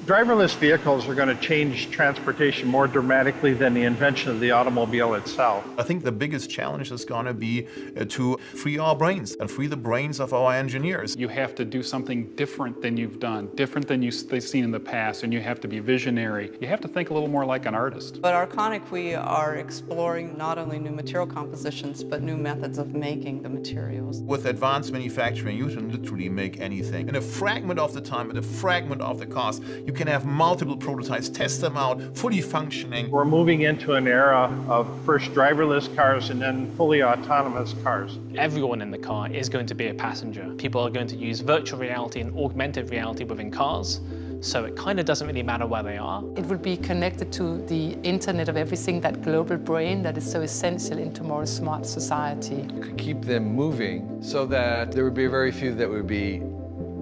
Driverless vehicles are going to change transportation more dramatically than the invention of the automobile itself. I think the biggest challenge is going to be to free our brains and free the brains of our engineers. You have to do something different than you've done, different than they've seen in the past, and you have to be visionary. You have to think a little more like an artist. At Arconic, we are exploring not only new material compositions, but new methods of making the materials. With advanced manufacturing, you can literally make anything. In a fragment of the time, in a fragment of the cost, you can have multiple prototypes, test them out, fully functioning. We're moving into an era of first driverless cars and then fully autonomous cars. Everyone in the car is going to be a passenger. People are going to use virtual reality and augmented reality within cars, so it kind of doesn't really matter where they are. It will be connected to the Internet of Everything, that global brain that is so essential in tomorrow's smart society. You could keep them moving so that there would be very few that would be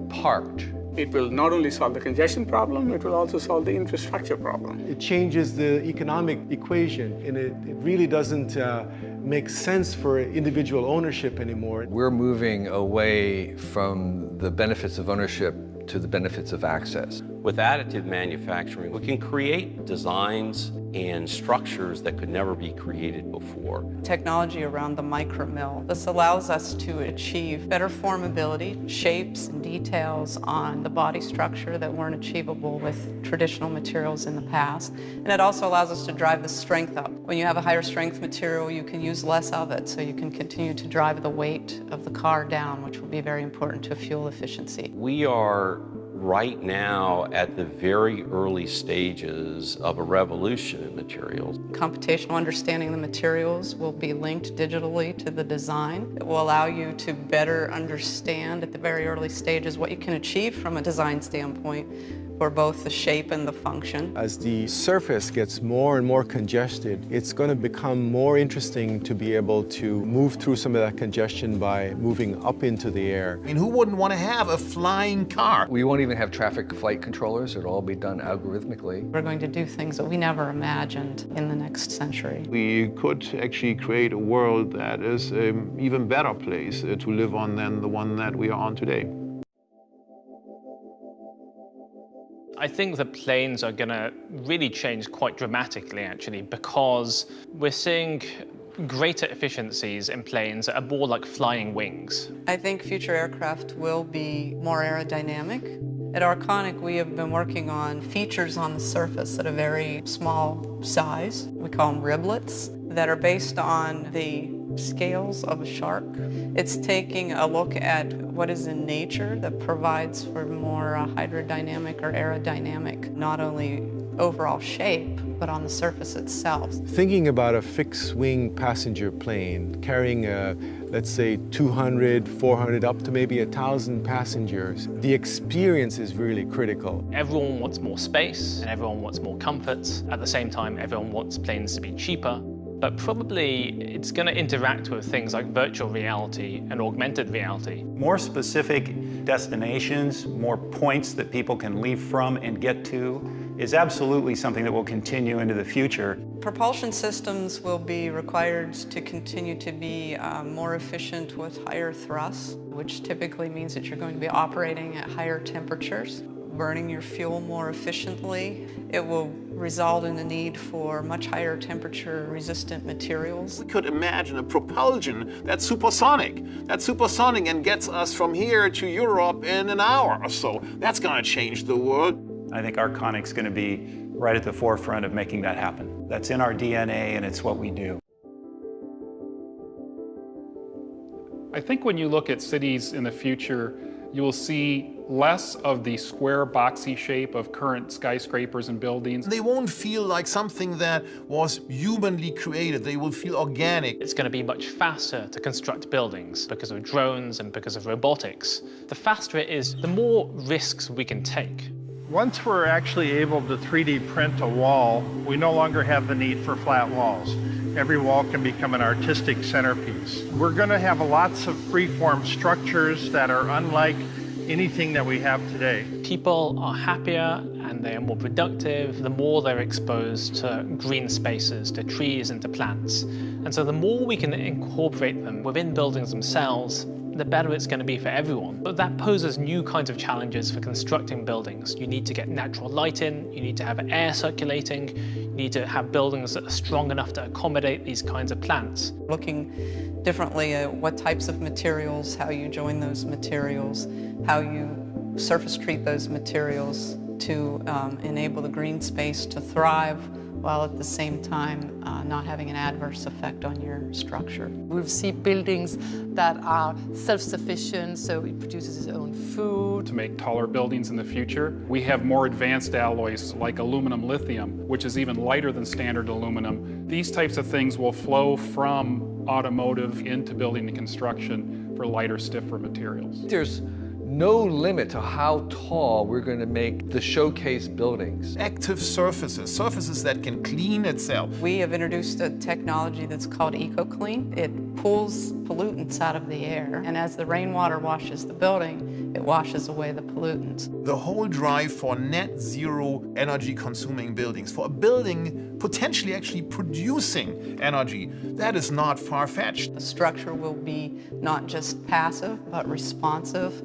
parked. It will not only solve the congestion problem, it will also solve the infrastructure problem. It changes the economic equation, and it really doesn't make sense for individual ownership anymore. We're moving away from the benefits of ownership to the benefits of access. With additive manufacturing, we can create designs and structures that could never be created before. Technology around the micromill. This allows us to achieve better formability, shapes and details on the body structure that weren't achievable with traditional materials in the past. And it also allows us to drive the strength up. When you have a higher strength material, you can use less of it, so you can continue to drive the weight of the car down, which will be very important to fuel efficiency. We are right now at the very early stages of a revolution in materials. Computational understanding of the materials will be linked digitally to the design. It will allow you to better understand at the very early stages what you can achieve from a design standpoint for both the shape and the function. As the surface gets more and more congested, it's going to become more interesting to be able to move through some of that congestion by moving up into the air. I mean, who wouldn't want to have a flying car? We won't even have traffic flight controllers. It'll all be done algorithmically. We're going to do things that we never imagined in the next century. We could actually create a world that is an even better place to live on than the one that we are on today. I think the planes are going to really change quite dramatically, actually, because we're seeing greater efficiencies in planes that are more like flying wings. I think future aircraft will be more aerodynamic. At Arconic, we have been working on features on the surface at a very small size. We call them riblets, that are based on the scales of a shark. It's taking a look at what is in nature that provides for more hydrodynamic or aerodynamic, not only overall shape, but on the surface itself. Thinking about a fixed-wing passenger plane carrying, let's say, 200, 400, up to maybe 1,000 passengers, the experience is really critical. Everyone wants more space and everyone wants more comfort. At the same time, everyone wants planes to be cheaper. But probably it's going to interact with things like virtual reality and augmented reality. More specific destinations, more points that people can leave from and get to is absolutely something that will continue into the future. Propulsion systems will be required to continue to be more efficient with higher thrusts, which typically means that you're going to be operating at higher temperatures, burning your fuel more efficiently. It will result in the need for much higher temperature resistant materials. We could imagine a propulsion that's supersonic. That's supersonic and gets us from here to Europe in an hour or so. That's going to change the world. I think Arconic's going to be right at the forefront of making that happen. That's in our DNA and it's what we do. I think when you look at cities in the future, you will see less of the square, boxy shape of current skyscrapers and buildings. They won't feel like something that was humanly created. They will feel organic. It's going to be much faster to construct buildings because of drones and because of robotics. The faster it is, the more risks we can take. Once we're actually able to 3D print a wall, we no longer have the need for flat walls. Every wall can become an artistic centerpiece. We're going to have lots of freeform structures that are unlike anything that we have today. People are happier and they are more productive the more they're exposed to green spaces, to trees and to plants. And so the more we can incorporate them within buildings themselves, the better it's going to be for everyone. But that poses new kinds of challenges for constructing buildings. You need to get natural light in, you need to have air circulating, you need to have buildings that are strong enough to accommodate these kinds of plants. Looking differently at what types of materials, how you join those materials, how you surface treat those materials to enable the green space to thrive while at the same time not having an adverse effect on your structure. We'll see buildings that are self-sufficient, so it produces its own food. To make taller buildings in the future, we have more advanced alloys like aluminum lithium, which is even lighter than standard aluminum. These types of things will flow from automotive into building and construction for lighter, stiffer materials. There's no limit to how tall we're going to make the showcase buildings. Active surfaces, surfaces that can clean itself. We have introduced a technology that's called EcoClean. It pulls pollutants out of the air, and as the rainwater washes the building, it washes away the pollutants. The whole drive for net zero energy consuming buildings, for a building potentially actually producing energy, that is not far-fetched. The structure will be not just passive, but responsive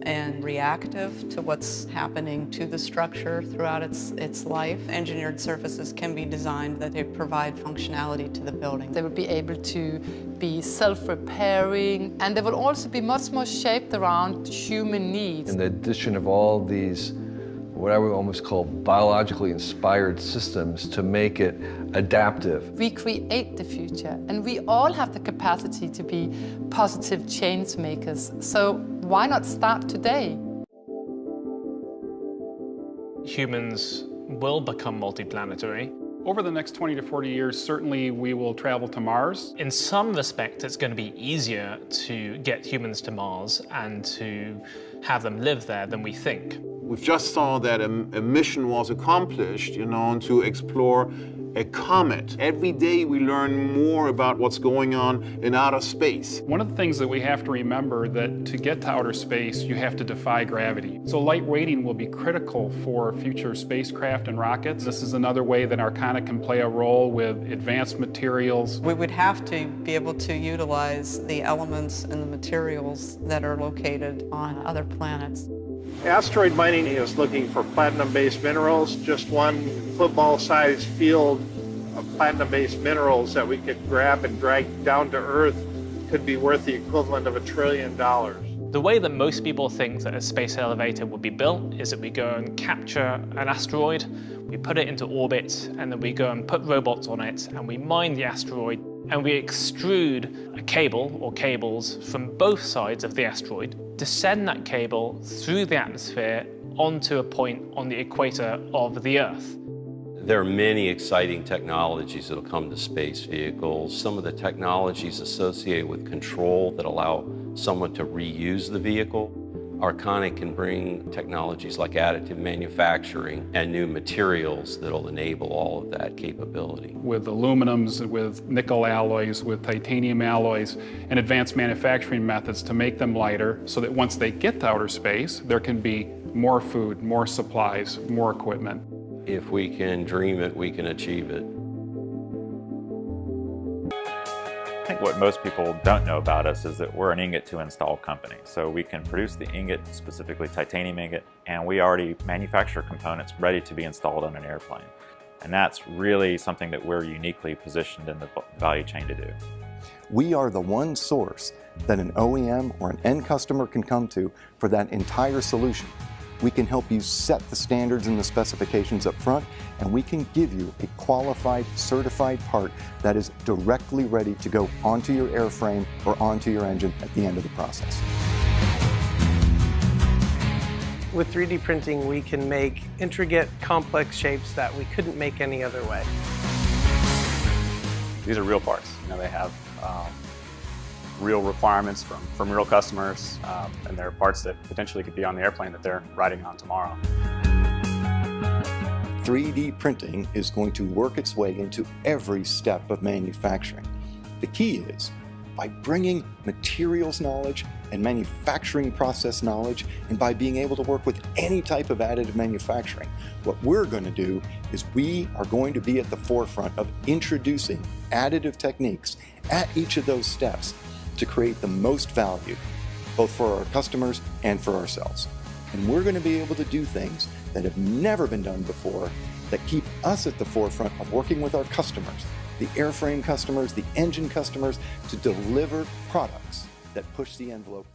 and reactive to what's happening to the structure throughout its life. Engineered surfaces can be designed that they provide functionality to the building. They will be able to be self-repairing, and they will also be much more shaped around human needs. And the addition of all these, what I would almost call biologically inspired systems to make it adaptive. We create the future, and we all have the capacity to be positive change makers. So why not start today? Humans will become multiplanetary. Over the next 20 to 40 years, certainly we will travel to Mars. In some respects, it's going to be easier to get humans to Mars and to have them live there than we think. We've just saw that a mission was accomplished, to explore a comet. Every day we learn more about what's going on in outer space. One of the things that we have to remember that to get to outer space, you have to defy gravity. So light weighting will be critical for future spacecraft and rockets. This is another way that Arconic can play a role with advanced materials. We would have to be able to utilize the elements and the materials that are located on other planets. Asteroid mining is looking for platinum-based minerals. Just one football-sized field of platinum-based minerals that we could grab and drag down to Earth could be worth the equivalent of $1 trillion. The way that most people think that a space elevator would be built is that we go and capture an asteroid, we put it into orbit, and then we go and put robots on it, and we mine the asteroid, and we extrude a cable or cables from both sides of the asteroid to send that cable through the atmosphere onto a point on the equator of the Earth. There are many exciting technologies that will come to space vehicles. Some of the technologies associated with control that allow someone to reuse the vehicle. Arconic can bring technologies like additive manufacturing and new materials that will enable all of that capability. With aluminums, with nickel alloys, with titanium alloys, and advanced manufacturing methods to make them lighter so that once they get to outer space, there can be more food, more supplies, more equipment. If we can dream it, we can achieve it. I think what most people don't know about us is that we're an ingot to install company. So we can produce the ingot, specifically titanium ingot, and we already manufacture components ready to be installed on an airplane. And that's really something that we're uniquely positioned in the value chain to do. We are the one source that an OEM or an end customer can come to for that entire solution. We can help you set the standards and the specifications up front, and we can give you a qualified, certified part that is directly ready to go onto your airframe or onto your engine at the end of the process. With 3D printing, we can make intricate, complex shapes that we couldn't make any other way. These are real parts. They have real requirements from real customers, and they're parts that potentially could be on the airplane that they're riding on tomorrow. 3D printing is going to work its way into every step of manufacturing. The key is, by bringing materials knowledge and manufacturing process knowledge, and by being able to work with any type of additive manufacturing, what we're going to do is we are going to be at the forefront of introducing additive techniques at each of those steps to create the most value both for our customers and for ourselves. And we're going to be able to do things that have never been done before that keep us at the forefront of working with our customers, the airframe customers, the engine customers, to deliver products that push the envelope